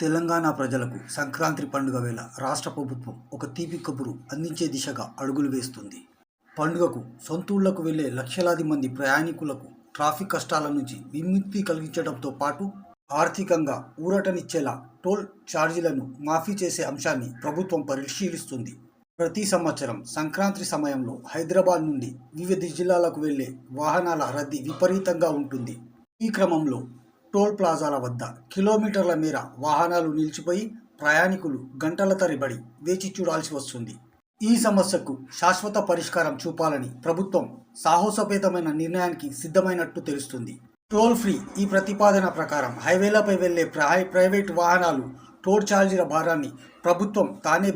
తెలంగాణ ప్రజలకు సంక్రాంతి పండుగ వేళ రాష్ట్ర ప్రభుత్వం ఒక తీపి కబురు అందించే దిశగా అడుగులు వేస్తుంది. పండుగకు సొంతూళ్లకు వెళ్లే లక్షలాది మంది ప్రయాణికులకు ట్రాఫిక్ కష్టాల నుంచి విముక్తి కలిగించడంతో పాటు ఆర్థికంగా ఊరటనిచ్చేలా టోల్ ఛార్జీలను మాఫీ చేసే అంశాన్ని ప్రభుత్వం పరిశీలిస్తుంది. ప్రతి సంవత్సరం సంక్రాంతి సమయంలో హైదరాబాద్ నుండి వివిధ జిల్లాలకు వెళ్లే వాహనాల రద్దీ విపరీతంగా ఉంటుంది. ఈ క్రమంలో టోల్ ప్లాజాల వద్ద కిలోమీటర్ల మేర వాహనాలు నిలిచిపోయి ప్రయాణికులు గంటల తరబడి వేచి చూడాల్సి వస్తుంది. ఈ సమస్యకు శాశ్వత పరిష్కారం చూపాలని ప్రభుత్వం సాహసోపేతమైన నిర్ణయానికి సిద్ధమైనట్టు తెలుస్తుంది. టోల్ ఫ్రీ ఈ ప్రతిపాదన ప్రకారం హైవేలపై వెళ్లే ప్రైవేటు వాహనాలు టోల్ ఛార్జీల భారాన్ని ప్రభుత్వం తానే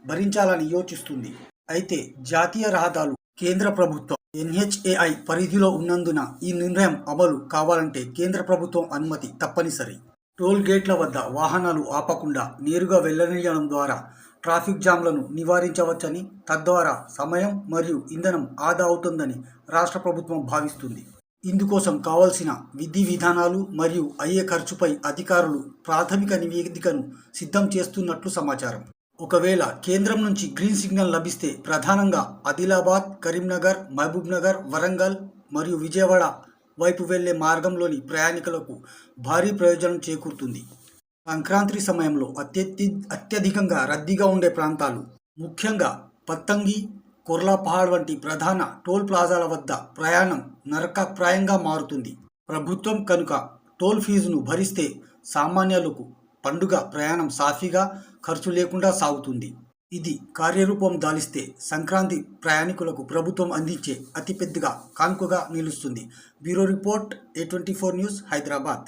భరించాలని యోచిస్తుంది. అయితే జాతీయ రహదారులు కేంద్ర ప్రభుత్వం NHAI పరిధిలో ఉన్నందున ఈ నిర్ణయం అమలు కావాలంటే కేంద్ర ప్రభుత్వం అనుమతి తప్పనిసరి. టోల్ గేట్ల వద్ద వాహనాలు ఆపకుండా నేరుగా వెళ్లనీయడం ద్వారా ట్రాఫిక్ జామ్లను నివారించవచ్చని, తద్వారా సమయం మరియు ఇంధనం ఆదా అవుతుందని రాష్ట్ర ప్రభుత్వం భావిస్తుంది. ఇందుకోసం కావాల్సిన విధి విధానాలు మరియు అయ్యే ఖర్చుపై అధికారులు ప్రాథమిక నివేదికను సిద్ధం చేస్తున్నట్లు సమాచారం. ఒకవేళ కేంద్రం నుంచి గ్రీన్ సిగ్నల్ లభిస్తే ప్రధానంగా ఆదిలాబాద్, కరీంనగర్, మహబూబ్నగర్, వరంగల్ మరియు విజయవాడ వైపు వెళ్లే మార్గంలోని ప్రయాణికులకు భారీ ప్రయోజనం చేకూరుతుంది. సంక్రాంతి సమయంలో అత్యధికంగా రద్దీగా ఉండే ప్రాంతాలు ముఖ్యంగా పత్తంగి, కొర్లాపహాడ్ వంటి ప్రధాన టోల్ ప్లాజాల వద్ద ప్రయాణం నరకప్రాయంగా మారుతుంది. ప్రభుత్వం కనుక టోల్ ఫీజును భరిస్తే సామాన్యులకు పండుగ ప్రయాణం సాఫీగా, ఖర్చు లేకుండా సాగుతుంది. ఇది కార్యరూపం దాలిస్తే సంక్రాంతి ప్రయాణికులకు ప్రభుత్వం అందించే అతిపెద్దగా కానుకగా నిలుస్తుంది. Bureau report, A24 news, Hyderabad.